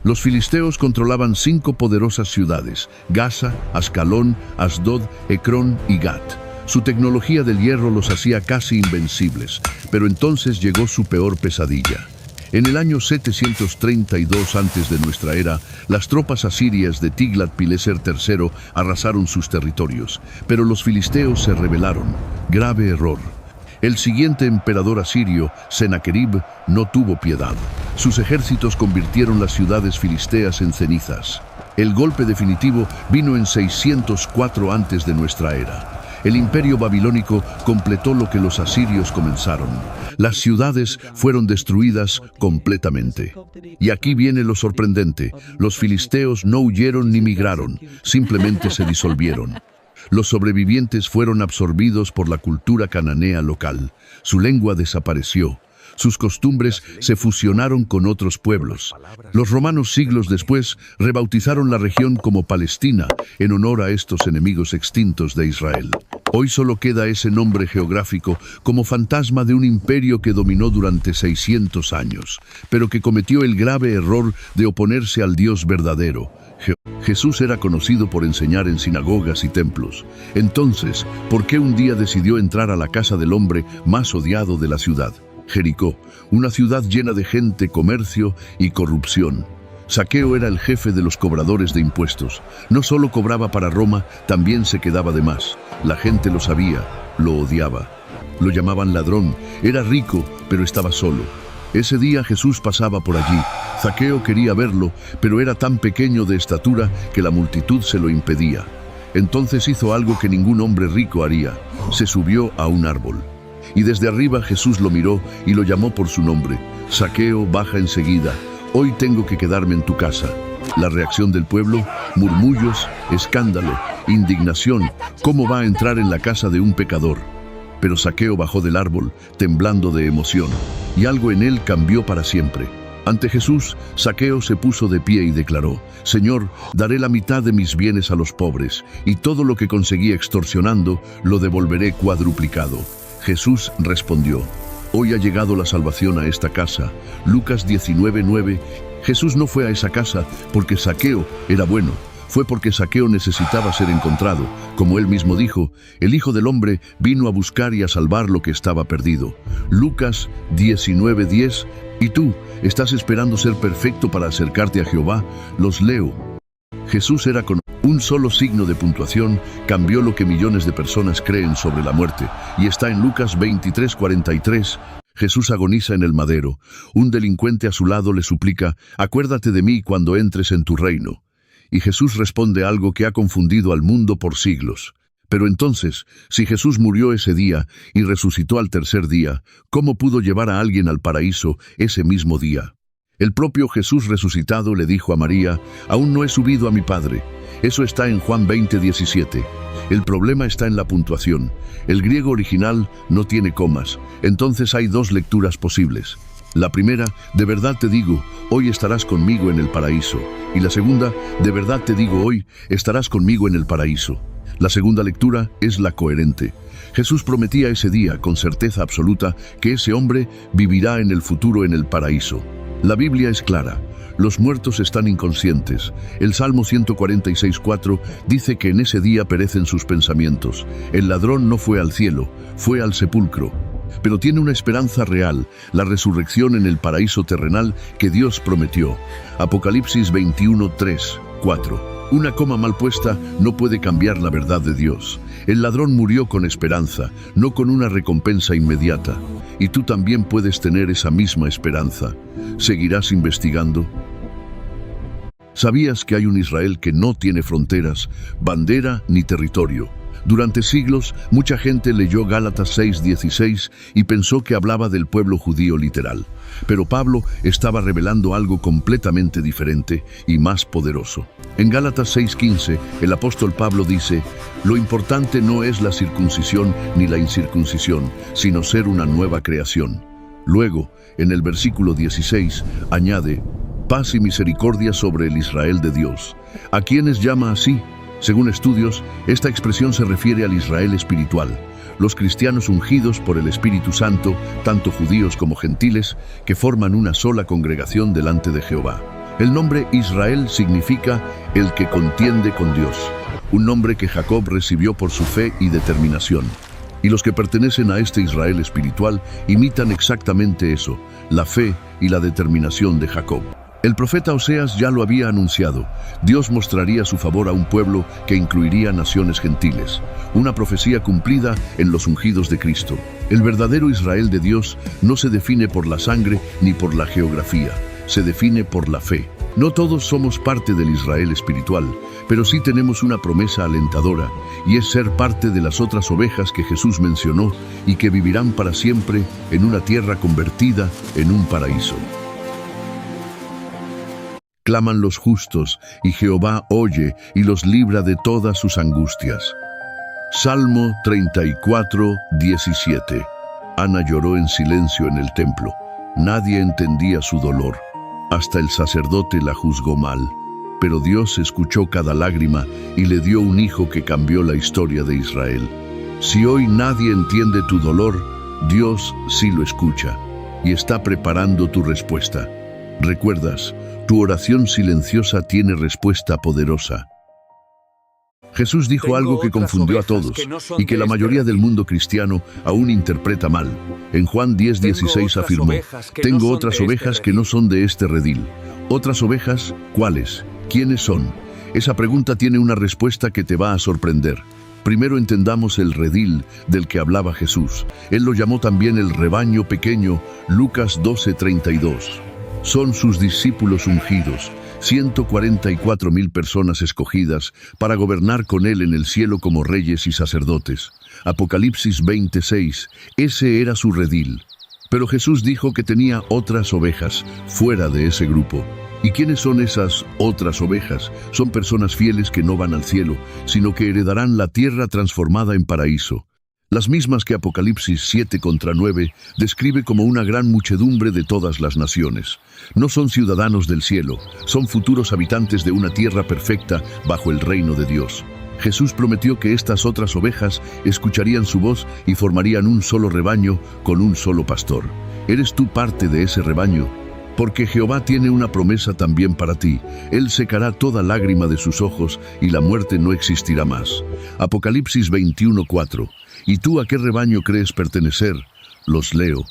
Los filisteos controlaban 5 poderosas ciudades: Gaza, Ascalón, Asdod, Ecrón y Gat. Su tecnología del hierro los hacía casi invencibles, pero entonces llegó su peor pesadilla. En el año 732 antes de nuestra era, las tropas asirias de Tiglat-Pileser III arrasaron sus territorios, pero los filisteos se rebelaron. Grave error. El siguiente emperador asirio, Sennacherib, no tuvo piedad. Sus ejércitos convirtieron las ciudades filisteas en cenizas. El golpe definitivo vino en 604 antes de nuestra era. El imperio babilónico completó lo que los asirios comenzaron. Las ciudades fueron destruidas completamente. Y aquí viene lo sorprendente. Los filisteos no huyeron ni migraron, simplemente se disolvieron. Los sobrevivientes fueron absorbidos por la cultura cananea local. Su lengua desapareció. Sus costumbres se fusionaron con otros pueblos. Los romanos siglos después rebautizaron la región como Palestina en honor a estos enemigos extintos de Israel. Hoy solo queda ese nombre geográfico como fantasma de un imperio que dominó durante 600 años, pero que cometió el grave error de oponerse al Dios verdadero. Jesús era conocido por enseñar en sinagogas y templos. Entonces, ¿por qué un día decidió entrar a la casa del hombre más odiado de la ciudad? Jericó, una ciudad llena de gente, comercio y corrupción. Zaqueo era el jefe de los cobradores de impuestos. No solo cobraba para Roma, también se quedaba de más. La gente lo sabía, lo odiaba. Lo llamaban ladrón, era rico, pero estaba solo. Ese día Jesús pasaba por allí. Zaqueo quería verlo, pero era tan pequeño de estatura que la multitud se lo impedía. Entonces hizo algo que ningún hombre rico haría. Se subió a un árbol. Y desde arriba Jesús lo miró y lo llamó por su nombre. Zaqueo, baja enseguida. Hoy tengo que quedarme en tu casa. La reacción del pueblo, murmullos, escándalo, indignación. ¿Cómo va a entrar en la casa de un pecador? Pero Zaqueo bajó del árbol, temblando de emoción, y algo en él cambió para siempre. Ante Jesús, Zaqueo se puso de pie y declaró: Señor, daré la mitad de mis bienes a los pobres, y todo lo que conseguí extorsionando lo devolveré cuadruplicado. Jesús respondió: Hoy ha llegado la salvación a esta casa. Lucas 19:9. Jesús no fue a esa casa porque Zaqueo era bueno. Fue porque Zaqueo necesitaba ser encontrado. Como él mismo dijo, el Hijo del Hombre vino a buscar y a salvar lo que estaba perdido. Lucas 19:10. ¿Y tú, estás esperando ser perfecto para acercarte a Jehová? Los leo. Jesús era con un solo signo de puntuación, cambió lo que millones de personas creen sobre la muerte, y está en Lucas 23:43. Jesús agoniza en el madero. Un delincuente a su lado le suplica: acuérdate de mí cuando entres en tu reino. Y Jesús responde algo que ha confundido al mundo por siglos. Pero entonces, si Jesús murió ese día y resucitó al tercer día, ¿cómo pudo llevar a alguien al paraíso ese mismo día? El propio Jesús resucitado le dijo a María: aún no he subido a mi Padre. Eso está en Juan 20:17. El problema está en la puntuación. El griego original no tiene comas. Entonces hay dos lecturas posibles. La primera: de verdad te digo, hoy estarás conmigo en el paraíso. Y la segunda: de verdad te digo, hoy estarás conmigo en el paraíso. La segunda lectura es la coherente. Jesús prometía ese día, con certeza absoluta, que ese hombre vivirá en el futuro en el paraíso. La Biblia es clara. Los muertos están inconscientes. El Salmo 146:4 dice que en ese día perecen sus pensamientos. El ladrón no fue al cielo, fue al sepulcro. Pero tiene una esperanza real, la resurrección en el paraíso terrenal que Dios prometió. Apocalipsis 21:3-4. Una coma mal puesta no puede cambiar la verdad de Dios. El ladrón murió con esperanza, no con una recompensa inmediata. Y tú también puedes tener esa misma esperanza. ¿Seguirás investigando? ¿Sabías que hay un Israel que no tiene fronteras, bandera ni territorio? Durante siglos, mucha gente leyó Gálatas 6:16 y pensó que hablaba del pueblo judío literal. Pero Pablo estaba revelando algo completamente diferente y más poderoso. En Gálatas 6:15, el apóstol Pablo dice: lo importante no es la circuncisión ni la incircuncisión, sino ser una nueva creación. Luego, en el versículo 16, añade: paz y misericordia sobre el Israel de Dios. ¿A quiénes llama así? Según estudios, esta expresión se refiere al Israel espiritual, los cristianos ungidos por el Espíritu Santo, tanto judíos como gentiles, que forman una sola congregación delante de Jehová. El nombre Israel significa el que contiende con Dios, un nombre que Jacob recibió por su fe y determinación. Y los que pertenecen a este Israel espiritual imitan exactamente eso, la fe y la determinación de Jacob. El profeta Oseas ya lo había anunciado. Dios mostraría su favor a un pueblo que incluiría naciones gentiles. Una profecía cumplida en los ungidos de Cristo. El verdadero Israel de Dios no se define por la sangre ni por la geografía. Se define por la fe. No todos somos parte del Israel espiritual, pero sí tenemos una promesa alentadora, y es ser parte de las otras ovejas que Jesús mencionó y que vivirán para siempre en una tierra convertida en un paraíso. Claman los justos, y Jehová oye y los libra de todas sus angustias. Salmo 34, 17. Ana lloró en silencio en el templo. Nadie entendía su dolor. Hasta el sacerdote la juzgó mal. Pero Dios escuchó cada lágrima y le dio un hijo que cambió la historia de Israel. Si hoy nadie entiende tu dolor, Dios sí lo escucha y está preparando tu respuesta. ¿Recuerdas? Tu oración silenciosa tiene respuesta poderosa. Jesús dijo algo que confundió a todos y que la mayoría del mundo cristiano aún interpreta mal. En Juan 10:16 afirmó: «Tengo otras ovejas que no son de este redil». ¿Otras ovejas? ¿Cuáles? ¿Quiénes son? Esa pregunta tiene una respuesta que te va a sorprender. Primero entendamos el redil del que hablaba Jesús. Él lo llamó también el rebaño pequeño, Lucas 12:32. Son sus discípulos ungidos, 144,000 personas escogidas para gobernar con él en el cielo como reyes y sacerdotes. Apocalipsis 20:6, ese era su redil. Pero Jesús dijo que tenía otras ovejas fuera de ese grupo. ¿Y quiénes son esas otras ovejas? Son personas fieles que no van al cielo, sino que heredarán la tierra transformada en paraíso. Las mismas que Apocalipsis 7:9 describe como una gran muchedumbre de todas las naciones. No son ciudadanos del cielo, son futuros habitantes de una tierra perfecta bajo el reino de Dios. Jesús prometió que estas otras ovejas escucharían su voz y formarían un solo rebaño con un solo pastor. ¿Eres tú parte de ese rebaño? Porque Jehová tiene una promesa también para ti. Él secará toda lágrima de sus ojos y la muerte no existirá más. Apocalipsis 21:4. ¿Y tú a qué rebaño crees pertenecer? Los leo.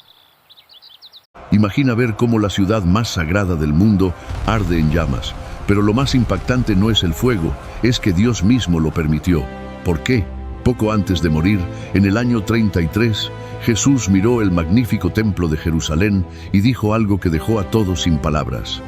Imagina ver cómo la ciudad más sagrada del mundo arde en llamas. Pero lo más impactante no es el fuego, es que Dios mismo lo permitió. ¿Por qué? Poco antes de morir, en el año 33, Jesús miró el magnífico templo de Jerusalén y dijo algo que dejó a todos sin palabras.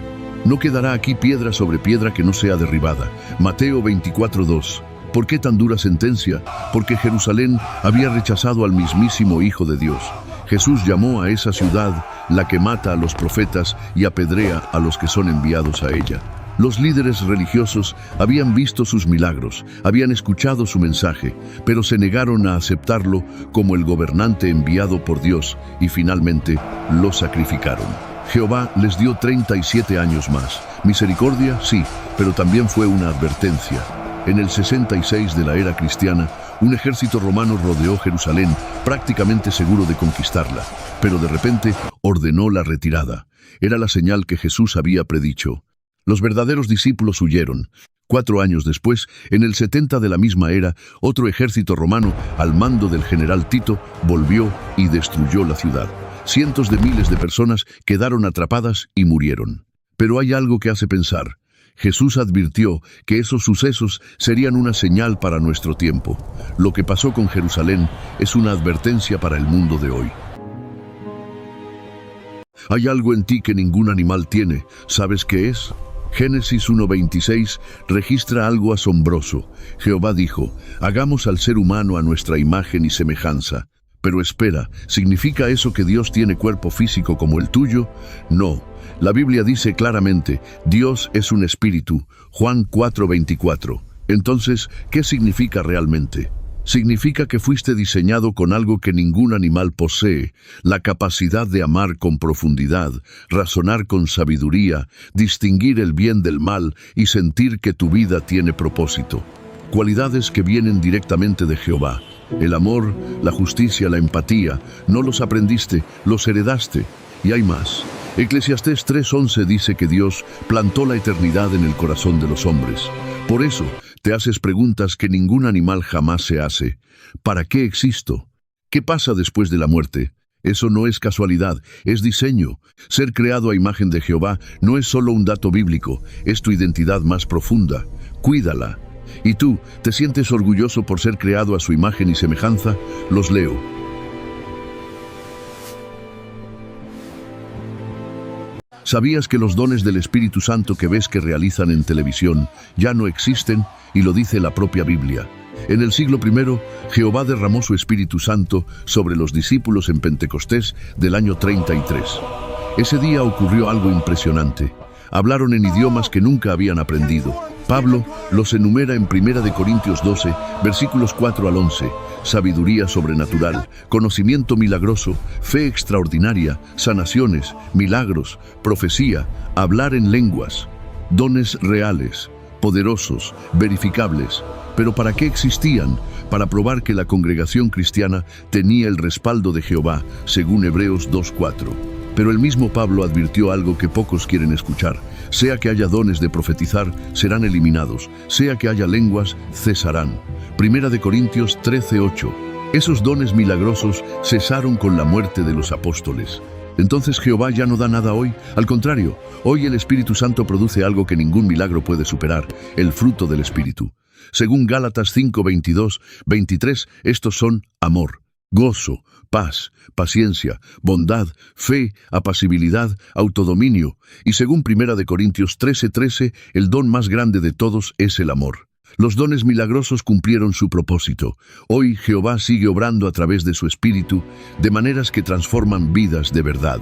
No quedará aquí piedra sobre piedra que no sea derribada. Mateo 24:2. ¿Por qué tan dura sentencia? Porque Jerusalén había rechazado al mismísimo Hijo de Dios. Jesús llamó a esa ciudad la que mata a los profetas y apedrea a los que son enviados a ella. Los líderes religiosos habían visto sus milagros, habían escuchado su mensaje, pero se negaron a aceptarlo como el gobernante enviado por Dios y finalmente lo sacrificaron. Jehová les dio 37 años más. Misericordia, sí, pero también fue una advertencia. En el 66 de la era cristiana, un ejército romano rodeó Jerusalén, prácticamente seguro de conquistarla, pero de repente ordenó la retirada. Era la señal que Jesús había predicho. Los verdaderos discípulos huyeron. 4 años después, en el 70 de la misma era, otro ejército romano, al mando del general Tito, volvió y destruyó la ciudad. Cientos de miles de personas quedaron atrapadas y murieron. Pero hay algo que hace pensar. Jesús advirtió que esos sucesos serían una señal para nuestro tiempo. Lo que pasó con Jerusalén es una advertencia para el mundo de hoy. Hay algo en ti que ningún animal tiene. ¿Sabes qué es? Génesis 1:26 registra algo asombroso. Jehová dijo: «Hagamos al ser humano a nuestra imagen y semejanza». Pero espera, ¿significa eso que Dios tiene cuerpo físico como el tuyo? No. La Biblia dice claramente: Dios es un espíritu. Juan 4:24. Entonces, ¿qué significa realmente? Significa que fuiste diseñado con algo que ningún animal posee, la capacidad de amar con profundidad, razonar con sabiduría, distinguir el bien del mal y sentir que tu vida tiene propósito. Cualidades que vienen directamente de Jehová. El amor, la justicia, la empatía, no los aprendiste, los heredaste. Y hay más. Eclesiastés 3:11 dice que Dios plantó la eternidad en el corazón de los hombres. Por eso, te haces preguntas que ningún animal jamás se hace. ¿Para qué existo? ¿Qué pasa después de la muerte? Eso no es casualidad, es diseño. Ser creado a imagen de Jehová no es solo un dato bíblico, es tu identidad más profunda. Cuídala. ¿Y tú, te sientes orgulloso por ser creado a su imagen y semejanza? Los leo. ¿Sabías que los dones del Espíritu Santo que ves que realizan en televisión ya no existen? Y lo dice la propia Biblia. En el siglo I, Jehová derramó su Espíritu Santo sobre los discípulos en Pentecostés del año 33. Ese día ocurrió algo impresionante. Hablaron en idiomas que nunca habían aprendido. Pablo los enumera en 1 Corintios 12, versículos 4 al 11. Sabiduría sobrenatural, conocimiento milagroso, fe extraordinaria, sanaciones, milagros, profecía, hablar en lenguas, dones reales, poderosos, verificables. ¿Pero para qué existían? Para probar que la congregación cristiana tenía el respaldo de Jehová, según Hebreos 2:4. Pero el mismo Pablo advirtió algo que pocos quieren escuchar. Sea que haya dones de profetizar, serán eliminados. Sea que haya lenguas, cesarán. 1 Corintios 13:8. Esos dones milagrosos cesaron con la muerte de los apóstoles. Entonces Jehová ya no da nada hoy. Al contrario, hoy el Espíritu Santo produce algo que ningún milagro puede superar, el fruto del Espíritu. Según Gálatas 5, 22, 23, estos son amor, gozo, paz, paciencia, bondad, fe, apacibilidad, autodominio. Y según 1 Corintios 13, 13, el don más grande de todos es el amor. Los dones milagrosos cumplieron su propósito. Hoy Jehová sigue obrando a través de su Espíritu, de maneras que transforman vidas de verdad.